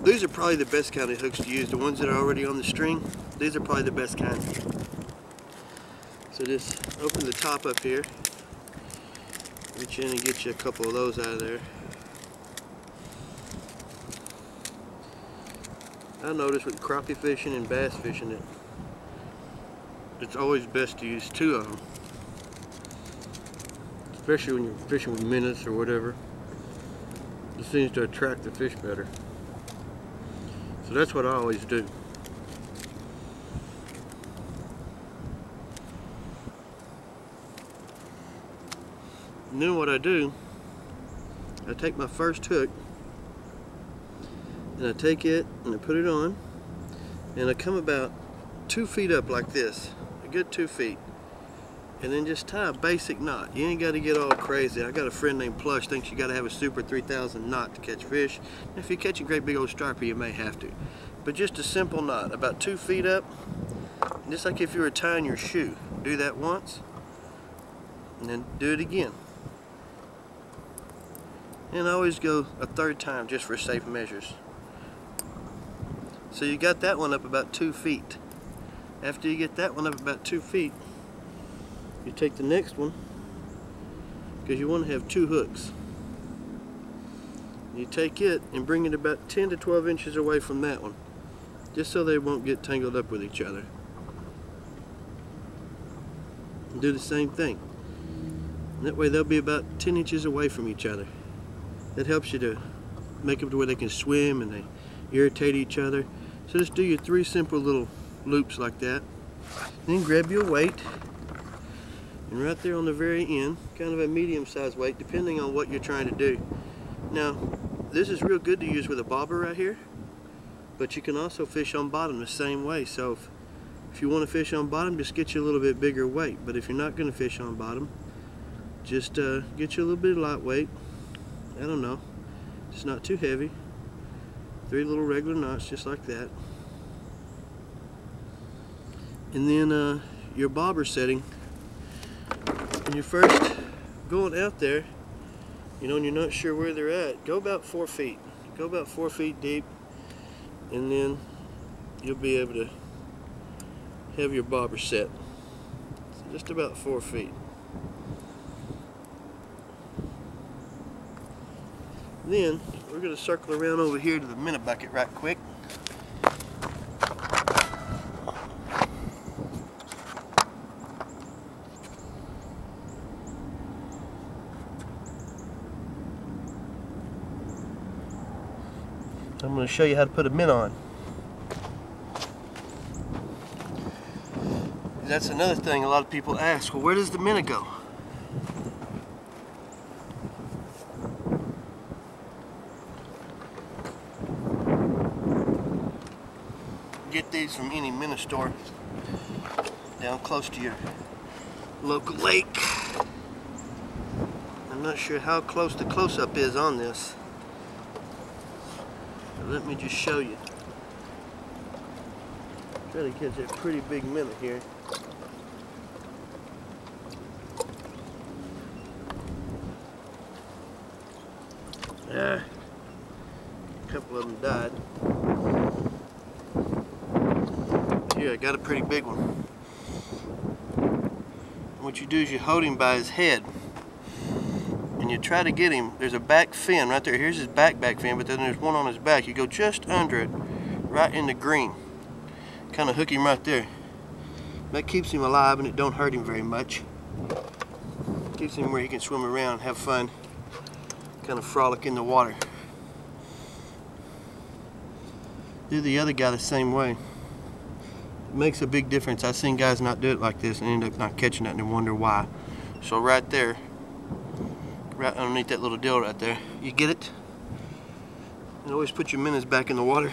These are probably the best kind of hooks to use. The ones that are already on the string, these are probably the best kind. So just open the top up here. Reach in and get you a couple of those out of there. I noticed with crappie fishing and bass fishing that it's always best to use two of them. Especially when you're fishing with minnows or whatever. It seems to attract the fish better. So that's what I always do. And then what I do, I take my first hook and I take it and I put it on and I come about 2 feet up like this, a good 2 feet, and then just tie a basic knot. You ain't got to get all crazy. I got a friend named Plush thinks you got to have a super 3000 knot to catch fish. And if you catch a great big old striper, you may have to, but just a simple knot about 2 feet up, just like if you were tying your shoe. Do that once and then do it again. And I always go a third time just for safe measures. So you got that one up about 2 feet. After you get that one up about 2 feet, you take the next one, because you want to have 2 hooks. You take it and bring it about 10 to 12 inches away from that one, just so they won't get tangled up with each other. And do the same thing. And that way they'll be about 10 inches away from each other. That helps you to make them to where they can swim and they irritate each other. So just do your 3 simple little loops like that. Then grab your weight, and right there on the very end, kind of a medium-sized weight, depending on what you're trying to do. Now, this is real good to use with a bobber right here, but you can also fish on bottom the same way. So if you want to fish on bottom, just get you a little bit bigger weight. But if you're not going to fish on bottom, just get you a little bit of light weight. I don't know, it's not too heavy. 3 little regular knots just like that. And then your bobber setting, when you're first going out there, you know, and you're not sure where they're at, go about 4 feet. Go about 4 feet deep, and then you'll be able to have your bobber set. So just about 4 feet. Then we're going to circle around over here to the minnow bucket right quick. I'm going to show you how to put a minnow on. That's another thing a lot of people ask, well, where does the minnow go? Get these from any minnow store down close to your local lake. I'm not sure how close the close-up is on this, but let me just show you. Try to catch a pretty big minnow here. A couple of them died. Here, I got a pretty big one. What you do is you hold him by his head and you try to get him. There's a back fin right there. Here's his back fin, but then there's one on his back. You go just under it, right in the green. Kind of hook him right there. That keeps him alive and it don't hurt him very much. Keeps him where he can swim around, have fun, kind of frolic in the water. Do the other guy the same way. Makes a big difference. I've seen guys not do it like this and end up not catching it and wonder why. So right there, right underneath that little deal right there, you get it, and always put your minnows back in the water.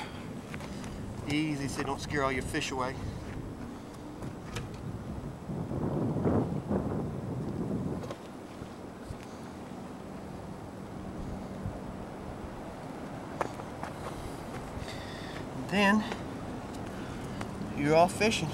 Easy, so don't scare all your fish away. And then you're off fishing.